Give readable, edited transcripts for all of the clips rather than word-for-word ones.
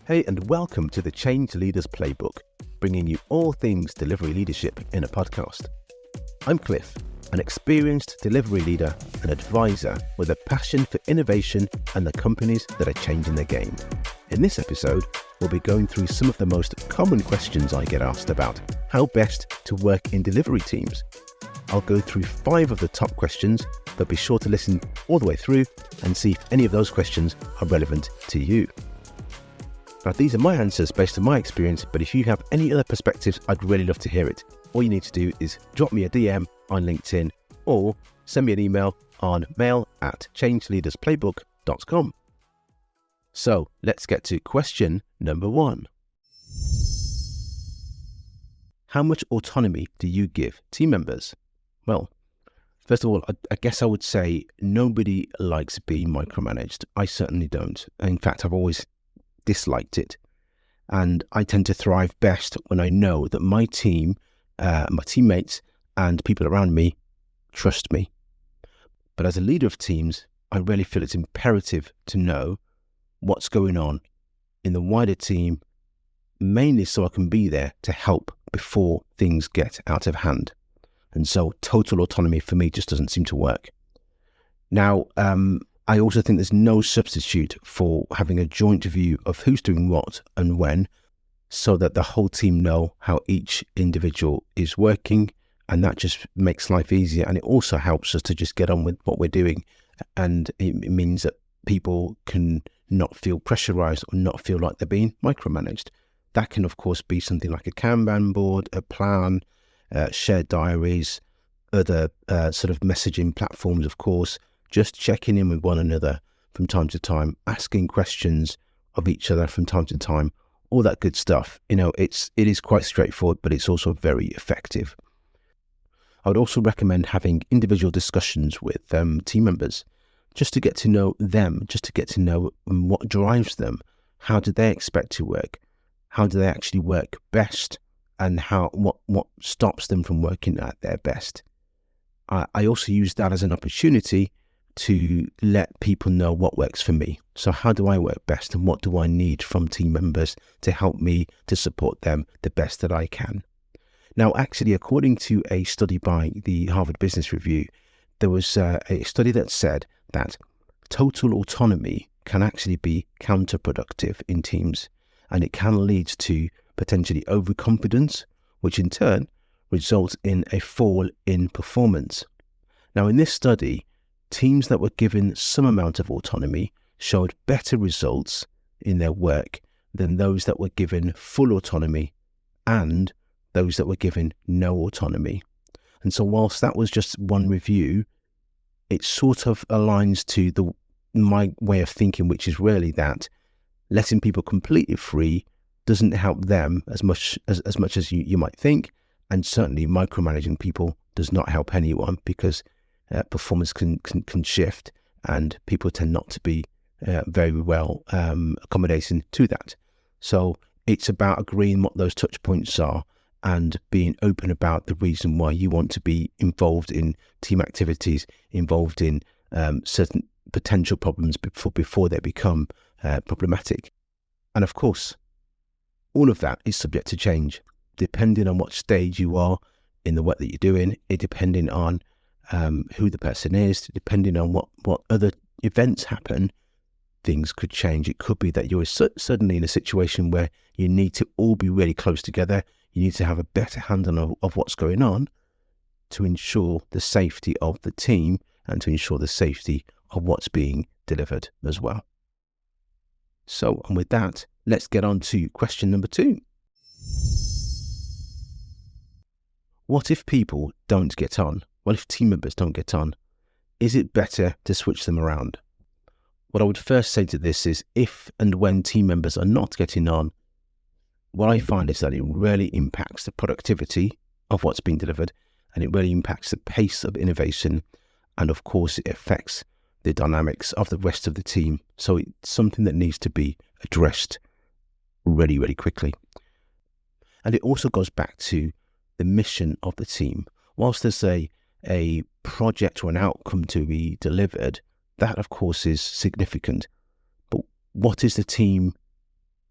Hey, and welcome to the Change Leaders Playbook, bringing you all things delivery leadership in a podcast. I'm Cliff, an experienced delivery leader and advisor with a passion for innovation and the companies that are changing the game. In this episode, we'll be going through some of the most common questions I get asked about how best to work in delivery teams. I'll go through 5 of the top questions, but be sure to listen all the way through and see if any of those questions are relevant to you. Now, these are my answers based on my experience, but if you have any other perspectives, I'd really love to hear it. All you need to do is drop me a DM on LinkedIn or send me an email on mail@changeleadersplaybook.com. So let's get to question number 1. How much autonomy do you give team members? Well, first of all, I guess I would say nobody likes being micromanaged. I certainly don't. In fact, I've always disliked it. And I tend to thrive best when I know that my team, my teammates and people around me trust me. But as a leader of teams, I really feel it's imperative to know what's going on in the wider team, mainly so I can be there to help before things get out of hand. And so total autonomy for me just doesn't seem to work. Now, I also think there's no substitute for having a joint view of who's doing what and when, so that the whole team know how each individual is working, and that just makes life easier. And it also helps us to just get on with what we're doing. And it means that people can not feel pressurized or not feel like they're being micromanaged. That can, of course, be something like a Kanban board, a plan, shared diaries, other sort of messaging platforms, of course, just checking in with one another from time to time, asking questions of each other from time to time, all that good stuff. You know, it is quite straightforward, but it's also very effective. I would also recommend having individual discussions with team members, just to get to know them, just to get to know what drives them, how do they expect to work, how do they actually work best, and what stops them from working at their best. I also use that as an opportunity to let people know what works for me. So how do I work best, and what do I need from team members to help me to support them the best that I can? Now, actually, according to a study by the Harvard Business Review, there was a study that said that total autonomy can actually be counterproductive in teams, and it can lead to potentially overconfidence, which in turn results in a fall in performance. Now, in this study, teams that were given some amount of autonomy showed better results in their work than those that were given full autonomy and those that were given no autonomy. And so whilst that was just one review, it sort of aligns to my way of thinking, which is really that letting people completely free doesn't help them as much as you might think, and certainly micromanaging people does not help anyone, because performance can shift, and people tend not to be very well accommodating to that. So it's about agreeing what those touch points are and being open about the reason why you want to be involved in team activities, involved in certain potential problems before they become problematic. And of course, all of that is subject to change, depending on what stage you are in the work that you're doing, depending on who the person is, depending on what other events happen. Things could change. It could be that you're suddenly in a situation where you need to all be really close together. You need to have a better handle of what's going on to ensure the safety of the team and to ensure the safety of what's being delivered as well. So, and with that, let's get on to question number 2. What if people don't get on? What if team members don't get on? Is it better to switch them around? What I would first say to this is, if and when team members are not getting on, what I find is that it really impacts the productivity of what's being delivered, and it really impacts the pace of innovation, and of course it affects the dynamics of the rest of the team. So it's something that needs to be addressed really, really quickly. And it also goes back to the mission of the team. Whilst there's a project or an outcome to be delivered, that of course is significant. But what is the team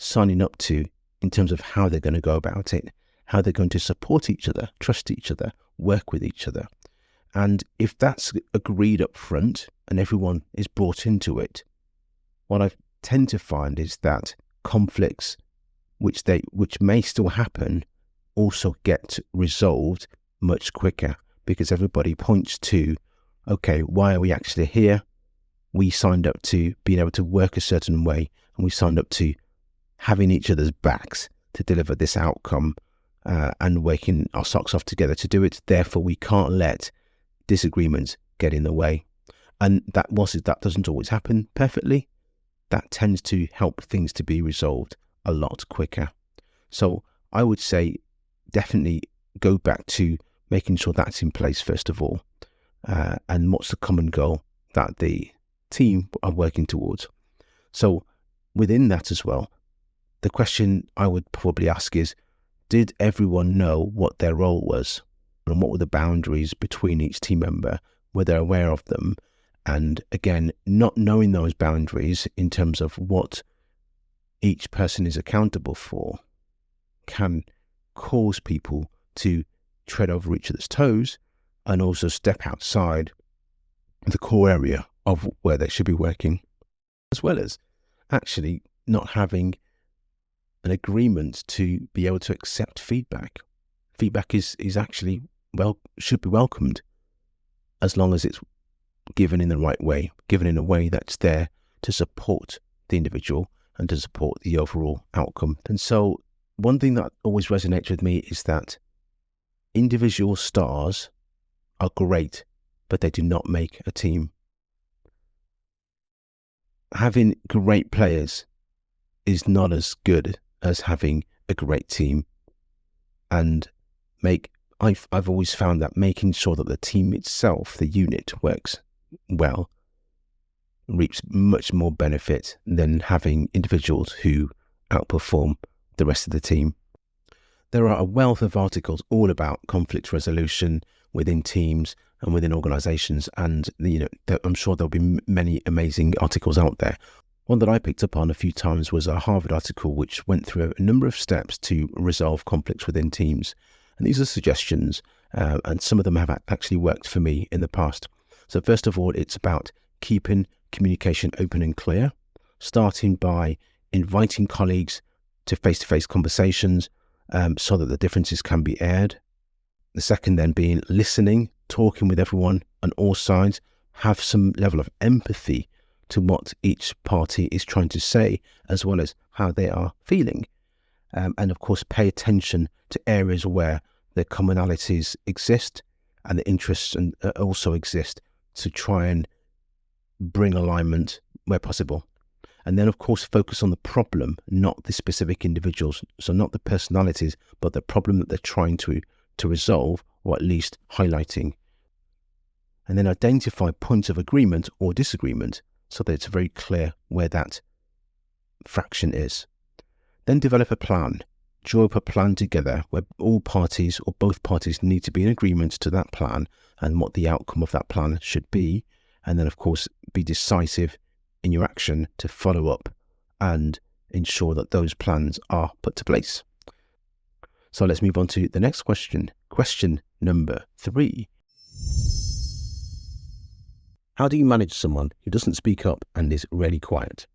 signing up to in terms of how they're going to go about it, how they're going to support each other, trust each other, work with each other. And if that's agreed up front and everyone is brought into it, what I tend to find is that conflicts, which may still happen, also get resolved much quicker, because everybody points to, okay, why are we actually here? We signed up to being able to work a certain way, and we signed up to having each other's backs to deliver this outcome, and working our socks off together to do it. Therefore, we can't let disagreements get in the way. And that doesn't always happen perfectly. That tends to help things to be resolved a lot quicker. So I would say definitely go back to making sure that's in place first of all, and what's the common goal that the team are working towards. So within that as well, the question I would probably ask is, did everyone know what their role was and what were the boundaries between each team member? Were they aware of them? And again, not knowing those boundaries in terms of what each person is accountable for can cause people to tread over each other's toes and also step outside the core area of where they should be working, as well as actually not having an agreement to be able to accept feedback. Feedback is actually, should be welcomed, as long as it's given in the right way, given in a way that's there to support the individual and to support the overall outcome. And so one thing that always resonates with me is that individual stars are great, but they do not make a team. Having great players is not as good as having a great team. And I've always found that making sure that the team itself, the unit, works well, reaps much more benefit than having individuals who outperform the rest of the team. There are a wealth of articles all about conflict resolution within teams and within organizations, and I'm sure there'll be many amazing articles out there. One that I picked up on a few times was a Harvard article which went through a number of steps to resolve conflicts within teams. And these are suggestions, and some of them have actually worked for me in the past. So first of all, it's about keeping communication open and clear, starting by inviting colleagues to face-to-face conversations so that the differences can be aired. The second then being listening, talking with everyone on all sides, have some level of empathy to what each party is trying to say, as well as how they are feeling. And of course, pay attention to areas where the commonalities exist and the interests also exist, to try and bring alignment where possible. And then, of course, focus on the problem, not the specific individuals. So not the personalities, but the problem that they're trying to resolve, or at least highlighting. And then identify points of agreement or disagreement so that it's very clear where that fraction is. Then develop a plan. Draw up a plan together where all parties or both parties need to be in agreement to that plan and what the outcome of that plan should be. And then, of course, be decisive in your action to follow up and ensure that those plans are put to place. So let's move on to the next question. Question number 3. How do you manage someone who doesn't speak up and is really quiet?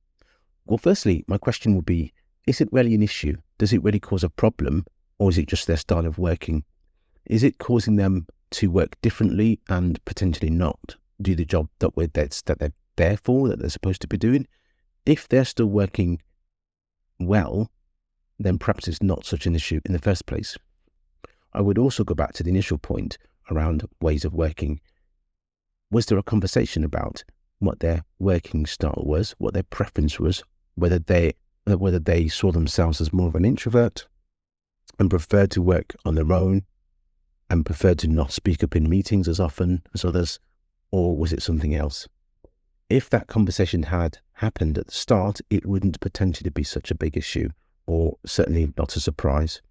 Well, firstly, my question would be, is it really an issue? Does it really cause a problem? Or is it just their style of working? Is it causing them to work differently and potentially not do the job that they're there for, that they're supposed to be doing? If they're still working well, then perhaps it's not such an issue in the first place. I would also go back to the initial point around ways of working. Was there a conversation about what their working style was, what their preference was, whether they saw themselves as more of an introvert and preferred to work on their own and preferred to not speak up in meetings as often as others, or was it something else? If that conversation had happened at the start, it wouldn't potentially be such a big issue, or certainly not a surprise.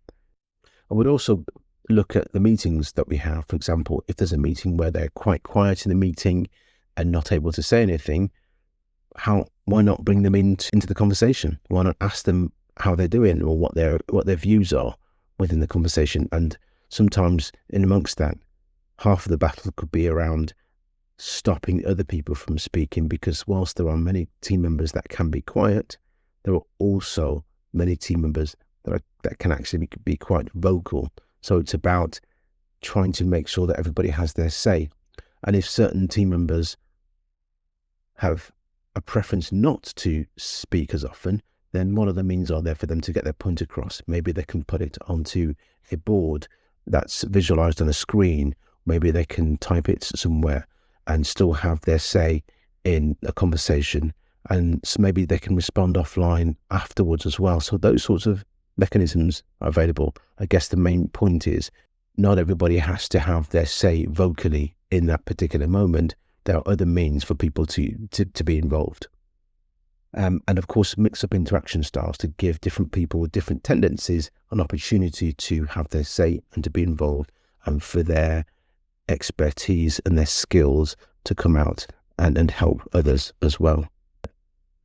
I would also look at the meetings that we have. For example, if there's a meeting where they're quite quiet in the meeting and not able to say anything, why not bring them into the conversation? Why not ask them how they're doing or what their views are within the conversation. And sometimes in amongst that, half of the battle could be around stopping other people from speaking, because whilst there are many team members that can be quiet, there are also many team members that can actually be quite vocal. So it's about trying to make sure that everybody has their say. And if certain team members have a preference not to speak as often, then one of the means are there for them to get their point across. Maybe they can put it onto a board that's visualized on a screen. Maybe they can type it somewhere and still have their say in a conversation. And so maybe they can respond offline afterwards as well. So those sorts of mechanisms are available. I guess the main point is not everybody has to have their say vocally in that particular moment. There are other means for people to be involved. And of course, mix up interaction styles to give different people with different tendencies an opportunity to have their say and to be involved, and for their expertise and their skills to come out and help others as well.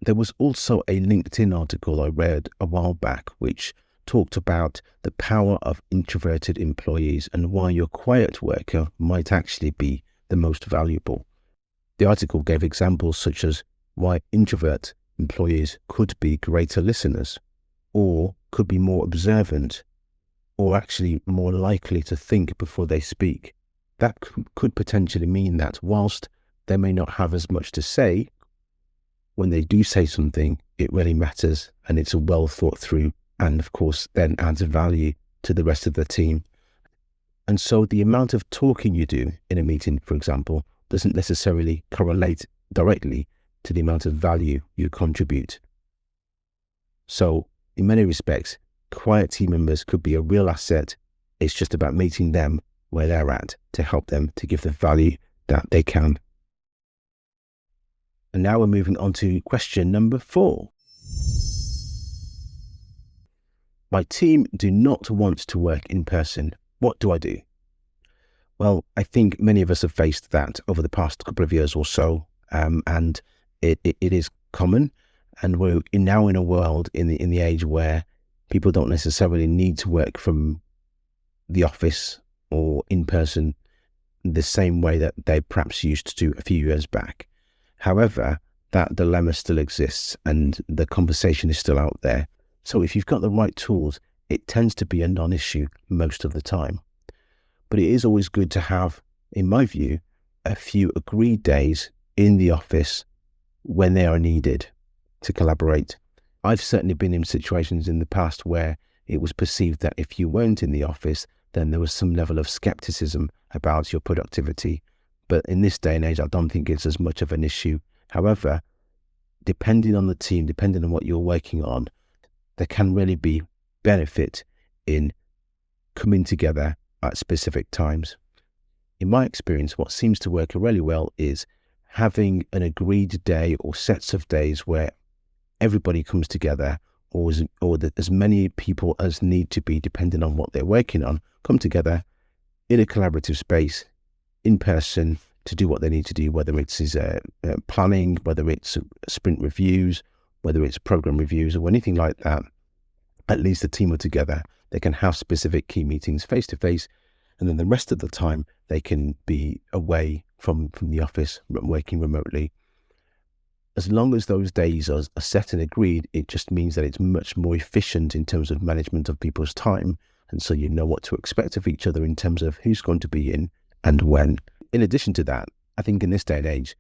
There was also a LinkedIn article I read a while back which talked about the power of introverted employees and why your quiet worker might actually be the most valuable. The article gave examples such as why introvert employees could be greater listeners, or could be more observant, or actually more likely to think before they speak. That could potentially mean that whilst they may not have as much to say, when they do say something, it really matters and it's a well thought through, and of course then adds value to the rest of the team. And so the amount of talking you do in a meeting, for example, doesn't necessarily correlate directly to the amount of value you contribute. So in many respects, quiet team members could be a real asset. It's just about meeting them where they're at to help them to give the value that they can. And now we're moving on to question number 4. My team do not want to work in person. What do I do? Well, I think many of us have faced that over the past couple of years or so, and it is common. And we're now in a world in the age where people don't necessarily need to work from the office or in person the same way that they perhaps used to a few years back. However, that dilemma still exists and the conversation is still out there. So if you've got the right tools, it tends to be a non-issue most of the time. But it is always good to have, in my view, a few agreed days in the office when they are needed to collaborate. I've certainly been in situations in the past where it was perceived that if you weren't in the office, then there was some level of skepticism about your productivity. But in this day and age, I don't think it's as much of an issue. However, depending on the team, depending on what you're working on, there can really be benefit in coming together at specific times. In my experience, what seems to work really well is having an agreed day or sets of days where everybody comes together, or as many people as need to be, depending on what they're working on, come together in a collaborative space, in person, to do what they need to do, whether it's planning, whether it's sprint reviews, whether it's program reviews or anything like that. At least the team are together. They can have specific key meetings face to face, and then the rest of the time they can be away from the office, working remotely. As long as those days are set and agreed, it just means that it's much more efficient in terms of management of people's time. And so you know what to expect of each other in terms of who's going to be in and when. In addition to that, I think in this day and age,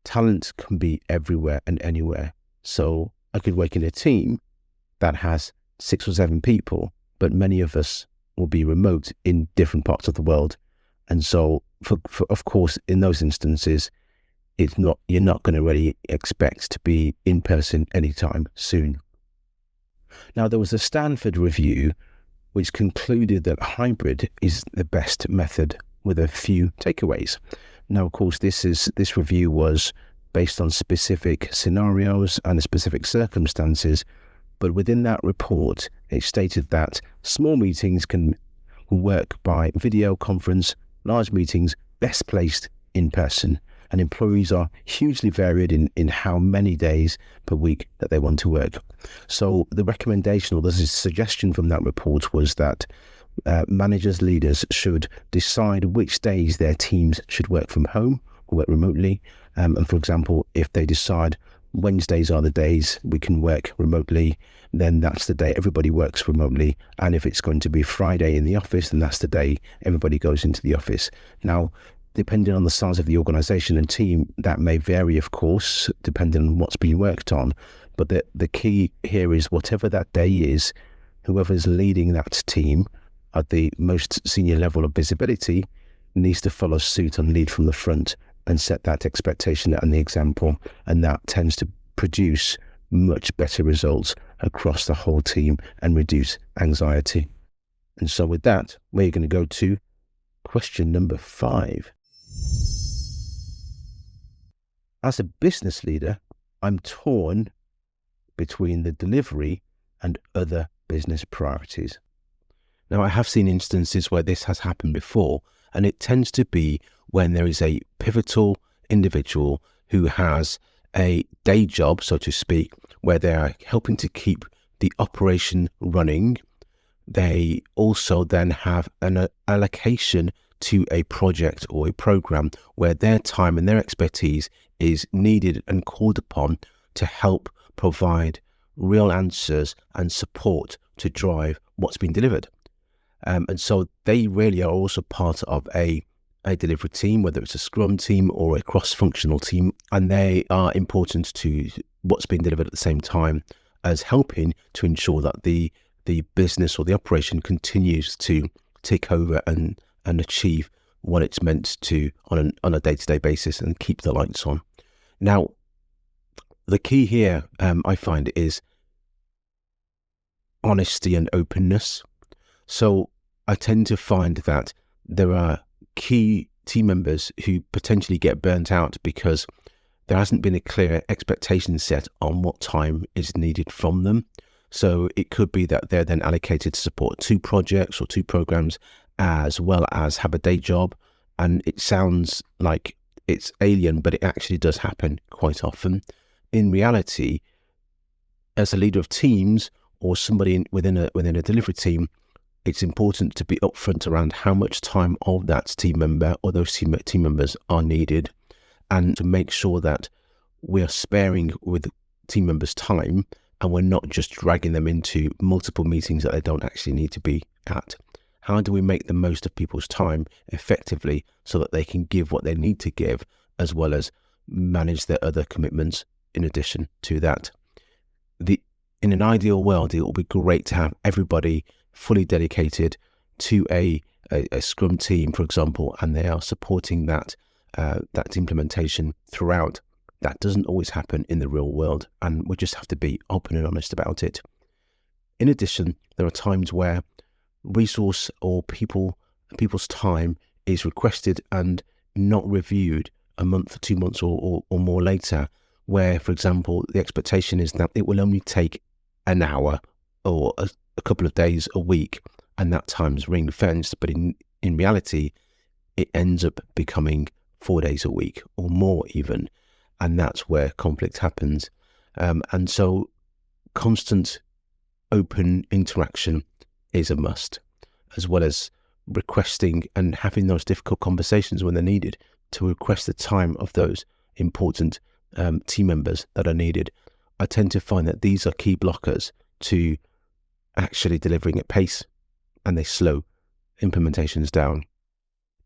talent can be everywhere and anywhere. So I could work in a team that has 6 or 7 people, but many of us will be remote in different parts of the world. And so, for of course, in those instances, you're not going to really expect to be in person anytime soon. Now, there was a Stanford review which concluded that hybrid is the best method, with a few takeaways. Now, of course, this review was based on specific scenarios and specific circumstances, but within that report, it stated that small meetings can work by video conference, large meetings best placed in person. and employees are hugely varied in how many days per week that they want to work. So the recommendation, or the suggestion from that report, was that managers, leaders should decide which days their teams should work from home or work remotely. And for example, if they decide Wednesdays are the days we can work remotely, then that's the day everybody works remotely. And if it's going to be Friday in the office, then that's the day everybody goes into the office. Now, depending on the size of the organization and team, that may vary, of course, depending on what's being worked on. But the key here is whatever that day is, whoever's leading that team at the most senior level of visibility needs to follow suit and lead from the front and set that expectation and the example. And that tends to produce much better results across the whole team and reduce anxiety. And so with that, we're going to go to question number 5. As a business leader, I'm torn between the delivery and other business priorities. Now, I have seen instances where this has happened before, and it tends to be when there is a pivotal individual who has a day job, so to speak, where they are helping to keep the operation running. They also then have an allocation to a project or a program where their time and their expertise is needed and called upon to help provide real answers and support to drive what's been delivered. And so they really are also part of a delivery team, whether it's a Scrum team or a cross-functional team, and they are important to what's being delivered at the same time as helping to ensure that the business or the operation continues to take over and achieve what it's meant to on a day-to-day basis and keep the lights on. Now, the key here, I find, is honesty and openness. So I tend to find that there are key team members who potentially get burnt out because there hasn't been a clear expectation set on what time is needed from them. So it could be that they're then allocated to support 2 projects or 2 programs, as well as have a day job. And it sounds like it's alien, but it actually does happen quite often. In reality, as a leader of teams or somebody within a delivery team, it's important to be upfront around how much time of that team member or those team members are needed, and to make sure that we're sparing with team members' time and we're not just dragging them into multiple meetings that they don't actually need to be at. How do we make the most of people's time effectively so that they can give what they need to give, as well as manage their other commitments in addition to that? In an ideal world, it will be great to have everybody fully dedicated to a Scrum team, for example, and they are supporting that implementation throughout. That doesn't always happen in the real world, and we just have to be open and honest about it. In addition, there are times where resource or people's time is requested and not reviewed a month, 2 months or more later, where, for example, the expectation is that it will only take an hour or a couple of days a week, and that time's ring-fenced, but in reality, it ends up becoming 4 days a week or more even, and that's where conflict happens. And so constant open interaction is a must, as well as requesting and having those difficult conversations when they're needed, to request the time of those important team members that are needed. I tend to find that these are key blockers to actually delivering at pace, and they slow implementations down.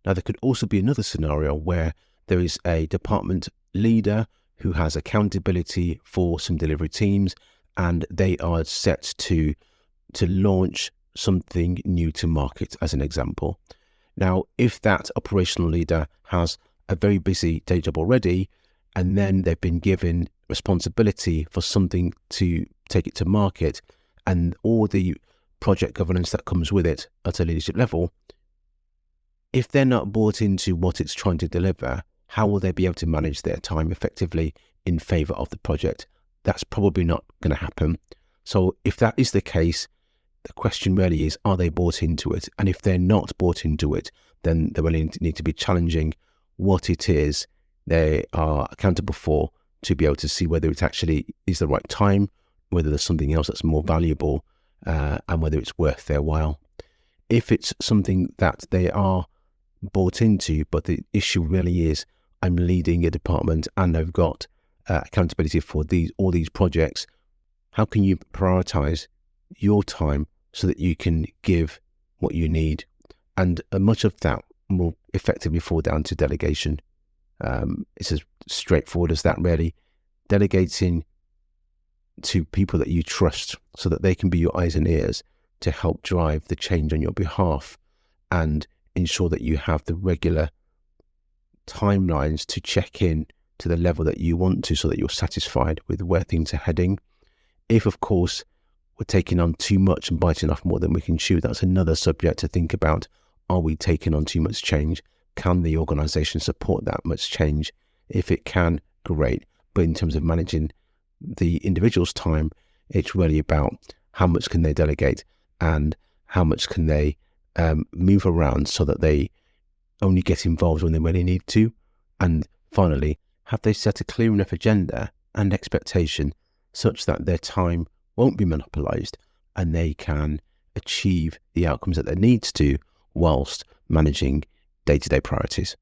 Now, there could also be another scenario where there is a department leader who has accountability for some delivery teams, and they are set to launch something new to market, as an example. Now, if that operational leader has a very busy day job already, and then they've been given responsibility for something to take it to market, and all the project governance that comes with it at a leadership level, if they're not bought into what it's trying to deliver, how will they be able to manage their time effectively in favor of the project? That's probably not going to happen. So if that is the case, the question really is, are they bought into it? And if they're not bought into it, then they will need to be challenging what it is they are accountable for, to be able to see whether it actually is the right time, whether there's something else that's more valuable, and whether it's worth their while. If it's something that they are bought into, but the issue really is, I'm leading a department and I've got accountability for all these projects, how can you prioritize your time so that you can give what you need? And much of that will effectively fall down to delegation. It's as straightforward as that, really. Delegating to people that you trust so that they can be your eyes and ears to help drive the change on your behalf and ensure that you have the regular timelines to check in to the level that you want to, so that you're satisfied with where things are heading. If, of course, we're taking on too much and biting off more than we can chew, that's another subject to think about. Are we taking on too much change? Can the organisation support that much change? If it can, great. But in terms of managing the individual's time, it's really about how much can they delegate and how much can they move around so that they only get involved when they really need to. And finally, have they set a clear enough agenda and expectation such that their time won't be monopolised and they can achieve the outcomes that they need to whilst managing day-to-day priorities.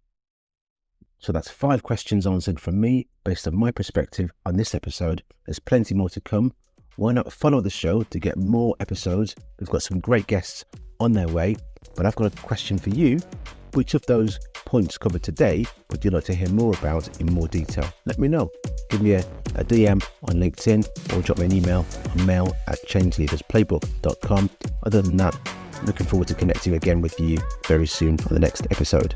So that's 5 questions answered from me based on my perspective on this episode. There's plenty more to come. Why not follow the show to get more episodes? We've got some great guests on their way, but I've got a question for you. Which of those points covered today would you like to hear more about in more detail? Let me know. Give me a DM on LinkedIn or drop me an email on mail@changeleadersplaybook.com. Other than that, looking forward to connecting again with you very soon on the next episode.